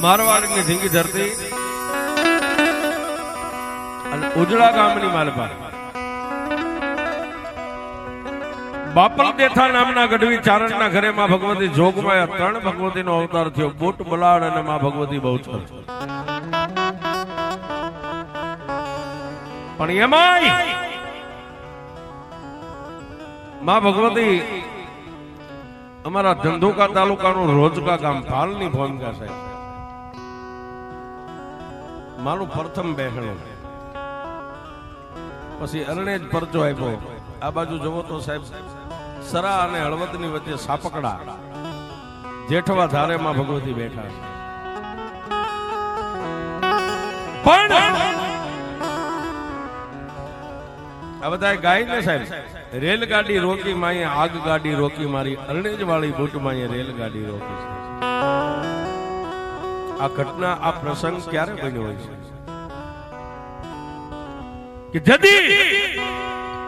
મારવાડની ધીંગી ધરતી અને ઉજળા ગામની માલપા બાપલ દેથા નામના ગઢવી ચારણના ઘરે માં ભગવતી જોગમાયા ત્રણ ભગવતીનો અવતાર થયો. બુટ બલાડ અને માં ભગવતી બહુચર. પણ એમાંય માં ભગવતી અમારા ધંધુકા તાલુકાનું રોજકા ગામ ભાલની ભૂમિકા છે. મારું પ્રથમ બેહણું, પછી અરણેજ પરચો આપ્યો. આ બાજુ જોવો તો સાહેબ સરા અને હળવદની વચ્ચે સાપકડા જેઠવા ધારે માં ભગવતી બેઠા છે. પણ આ બધા ગાય ને સાહેબ રેલગાડી રોકી માએ આગ ગાડી રોકી મારી અરણેજ વાળી બુટ માએ રેલગાડી રોકી છે. આ ઘટના આ પ્રસંગ ક્યારે બન્યો હોય છે કે જદી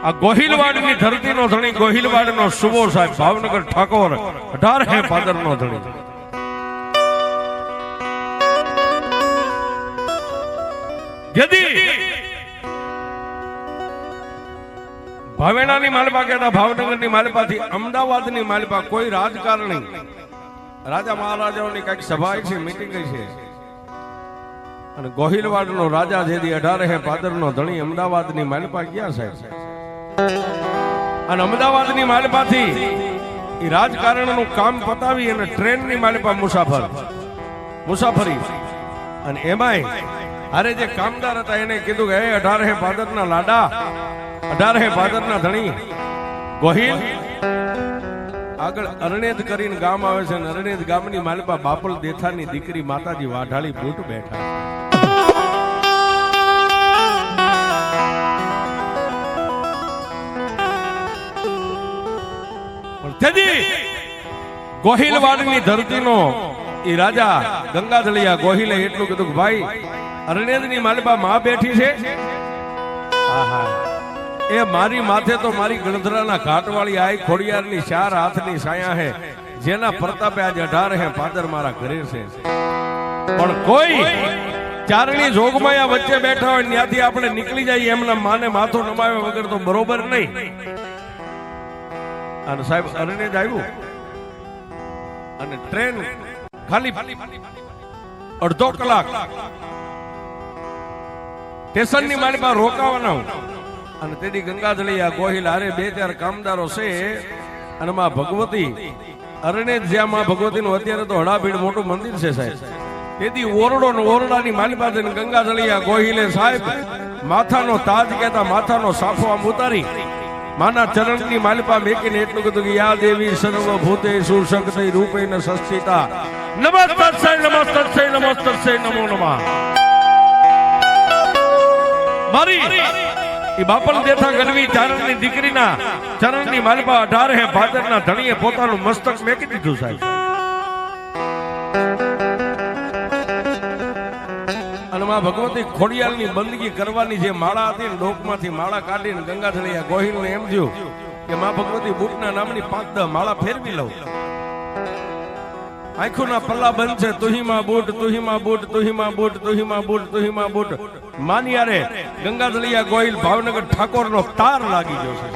આ ગોહિલવાડની ધરતીનો ધણી ગોહિલવાડનો સુબો સાહેબ ભાવનગર ઠાકોર 18 ભાદરનો ધણી જદી ભાવેણાની માલપા કહેતા ભાવનગરની માલપાથી અમદાવાદની માલપા કોઈ રાજકારણી રાજા મહારાજાઓની કઈક સભા છે, મીટિંગ છે અને ગોહિલવાડનો રાજા જેદી 18 ભાદરનો ધણી અમદાવાદની માલપા ગયા સાહેબ. અને અમદાવાદની માલપાથી એ રાજકારણનું કામ પતાવી અને ટ્રેનની માલપા મુસાફરી અને એમાંય અરે જે કામદાર હતા એને કીધું કે 18 ભાદરના લાડા 18 ભાદરના ધણી ગોહિલ આગળ અરણેજ કરીને ગામ આવે છે અને અરણેજ ગામની માલપા બાપલ દેથાની દીકરી માતાજી વાઢાળી બુટ બેઠા. ગોહિલવાડની ધરતીનો એ રાજા ગંગાધળિયા ગોહિલે એટલું કીધું કે ભાઈ અરણેજની માલપા માં બેઠી છે. એ મારી માથે તો મારી ગણધરાના ઘાટવાળી આઈ ખોડિયારની 4 હાથની સાયા હે જેના પ્રતાપે આજે 18 ભાદર મારા ઘરે છે. પણ કોઈ ચારણી જોગમાયા વચ્ચે બેઠા હોય ત્યાંથી આપણે નીકળી જઈએ એમના માને માથું નમાવ્યા વગર તો બરોબર નહીં. અને સાહેબ અરણેજ આવ્યું અને ટ્રેન ખાલી અડધો કલાક સ્ટેશનની મારી પાસે રોકાવાના અને તેડી ગંગાધળિયા ગોહિલ હારે 2-4 કામદારો છે અને માં ભગવતી અરણેજ જ્યાં માં ભગવતીનું અત્યારે તો હડાભીડ મોટું મંદિર છે સાહેબ. તેથી ઓરડો ને ઓરડાની માલી પાસે ગંગાધળિયા ગોહિલે સાહેબ માથાનો તાજ કહેતા માથાનો સાફો આમ ઉતારી માના ચરણની માલિપા મેકીને એટલું કીધું કે યા દેવી સર્વભૂતેષુ શક્તિ રૂપેણ સંસ્થિતા નમસ્તસ્ય નમસ્તસ્ય નમસ્તસ્ય નમો નમઃ. મારી એ બાપલ દેથા ગઢવી ચારણની દીકરીના ચરણની માલિપા 18 ભાદરના ધણીએ પોતાનું મસ્તક મેકી દીધું સાહેબ. અને માં ભગવતી ખોડિયાલની બંદગી કરવાની જે માળા હતી ને ડોકમાંથી માળા કાઢીને ગંગાધળિયા ગોહિલને એમ થયું કે માં ભગવતી બુટના નામની 5-10 માળા ફેરવી લઉં. આંખોના પલ્લા બંધ છે. તુહીમાં બુટ તુહીમાં બુટ તુહીમાં બુટ તુહીમાં બુટ તુહીમાં બુટ માનિયારે ગંગાધળિયા ગોહિલ ભાવનગર ઠાકોરનો તાર લાગી ગયો છે.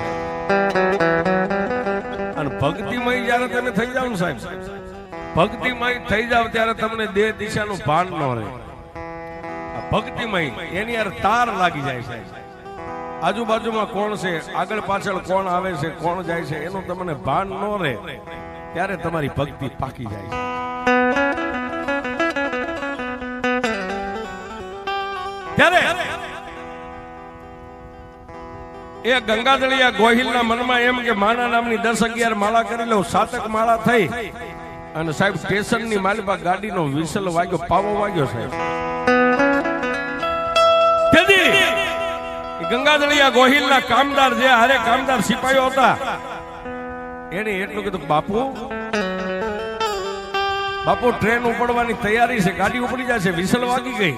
અને ભક્તિમય જયારે તમે થઈ જાવ ને સાહેબ, ભક્તિમય થઈ જાવ ત્યારે તમને દેહ દિશાનું ભાન ન રહે. ભક્તિમય એની યાર તાર લાગી જાય છે. આજુબાજુમાં કોણ છે, આગળ પાછળ કોણ આવે છે, કોણ જાય છે એનું તમને ભાન ન રહે ત્યારે તમારી ભક્તિ પાકી જાય છે. ત્યારે એ ગંગાધળિયા ગોહિલના મનમાં એમ કે માના નામની 10-11 માળા કરી લઉં. 7 માળા થઈ અને સાહેબ સ્ટેશનની માલિપા ગાડીનો વિસલ વાગ્યો, પાવો વાગ્યો સાહેબ. ગંગાધળિયા ગોહિલના કામદાર જે હારે કામદાર સિપાહીઓ હતા એને એટલું કીધું બાપુ ટ્રેન ઉપડવાની તૈયારી છે, ગાડી ઉપડી જશે, વિસલ વાગી ગઈ.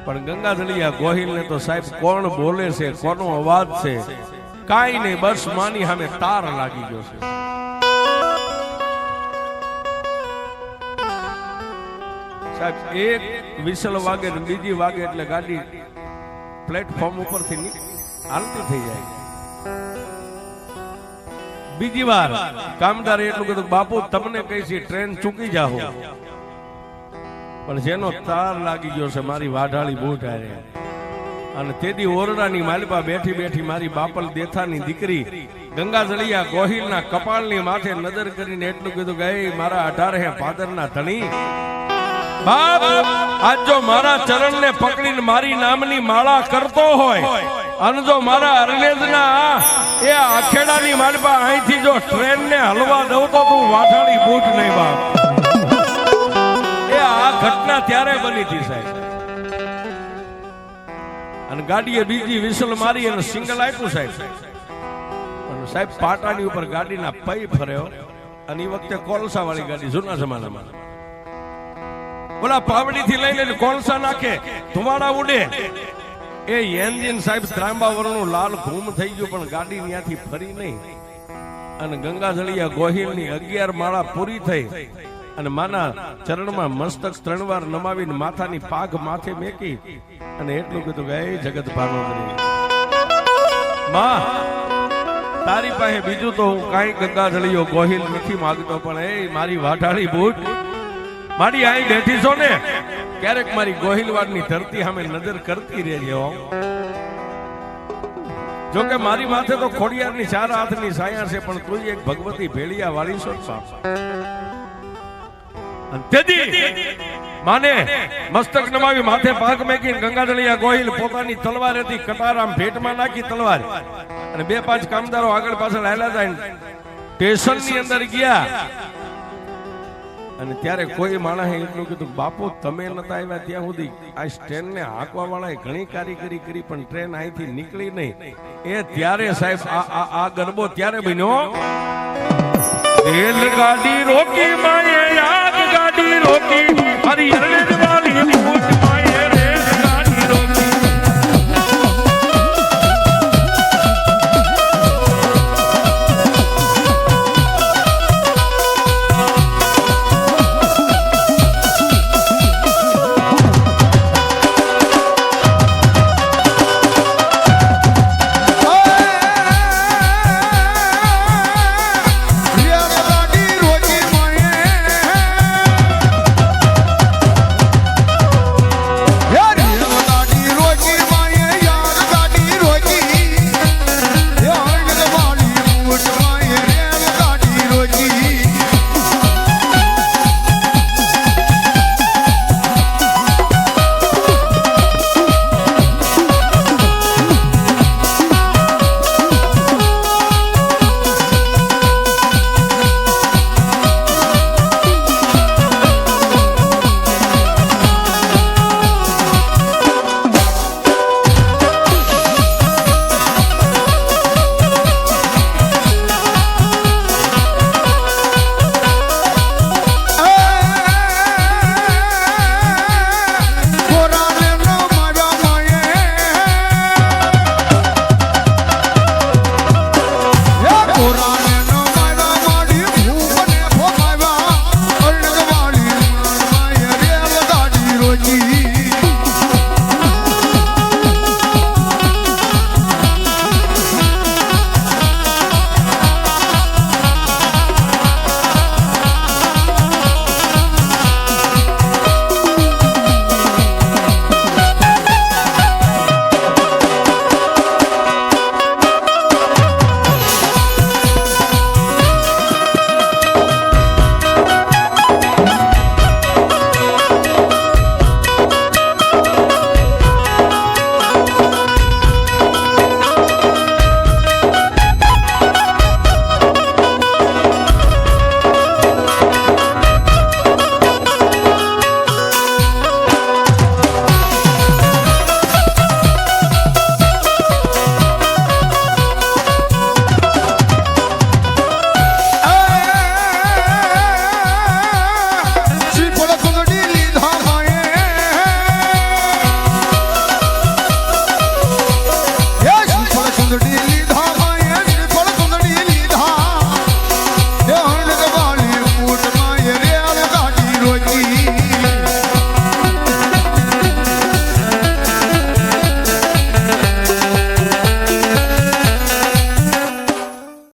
પણ ગંગાધળિયા ગોહિલને તો સાહેબ કોણ બોલે છે, કોનો અવાજ છે કાઈ નહીં, બસ માની સામે તાર લાગી ગયો છે. સાહેબ એક વિસલ વાગે ને બીજી વાગે એટલે ગાડી પ્લેટફોર્મ ઉપરથી હાલતી થઈ જાય. બીજી વાર કામદારે એટલું કીધું, બાપુ તમને કઈ છે ટ્રેન ચૂકી જાઓ, પણ જેનો તાર લાગી ગયો છે મારી વાઢાળી બૂટ આરે. અને તેદી ઓરડાની માલપા બેઠી બેઠી મારી બાપલ દેથાની દીકરી ગંગાજળિયા ગોહિલના કપાળની માથે નજર કરીને એટલું કીધું કે મારા 18 ભાદરના ધણી બાપ, આજ જો મારા ચરણને પકડીને મારી નામની માળા કરતો હોય અને જો મારા અરનેજના એ આખેડાની માલપા અહીંથી જો ટ્રેનને હલવા દઉં તો તું વાઢાળી બૂટ નહીં બાપ. એ આ ઘટના ત્યારે બની હતી સાહેબ. અને ગાડીએ બીજી વિસલ મારી અને સિંગલ આપ્યું સાહેબ. અને સાહેબ પાટાની ઉપર ગાડીના પૈ ફર્યો. અને એ વખતે કોલસા વાળી ગાડી જૂના જમાનામાં ઓલા પાવડી થી લઈને કોલસા નાખે, ધુમાડા ઉડે. એ એન્જિન સાહેબ ત્રાંબાવરનું લાલ ઘૂમ થઈ ગયું, પણ ગાડી ત્યાંથી ફરી નહીં. અને ગંગાજળિયા ગોહિલની 11 માળા પૂરી થઈ અને માના ચરણમાં મસ્તક 3 વાર નમાવીને માથાની પાઘ માથે મેકી અને એટલું કીધું કે જગત ભાનોદરી માં, તારી પાસે બીજું તો હું કાંઈ ગંગાજળિયો ગોહિલ નથી માંગતો, પણ એ મારી વાઢાળી બૂટ મારી અહીં બેઠી છો ને, ક્યારેક મારી ગોહિલવાડની ધરતી સામે નજર કરતી રહેજો. જો કે મારી માથે તો ખોડિયારની 4 હાથની સાયા છે, પણ તું એક ભગવતી ભેળિયા વાળી છો સાપ. માને મસ્તક નમાવી માથે પાક મેકીને ગંગાજળિયા ગોહિલ પોતાની તલવાર હતી કટારામ ભેટમાં નાખી તલવાર, અને 2-5 કામદારો આગળ પાછળ હાલ્યા જાય સ્ટેશન ની અંદર ગયા. અને ત્યારે કોઈ માણસે એટલું કીધું, બાપુ તમે નતા આવ્યા ત્યાં સુધી આ ટ્રેન ને હાંકવા વાળાએ ઘણી કારીગરી કરી, પણ ટ્રેન અહીંથી નીકળી નહીં. એ ત્યારે સાહેબ આ ગરબો ત્યારે બન્યો. રેલગાડી રોકી માએ, આગ ગાડી રોકી, મારી અરનેજ વાલી બૂટ માએ રેલગાડી રોકી. રોજી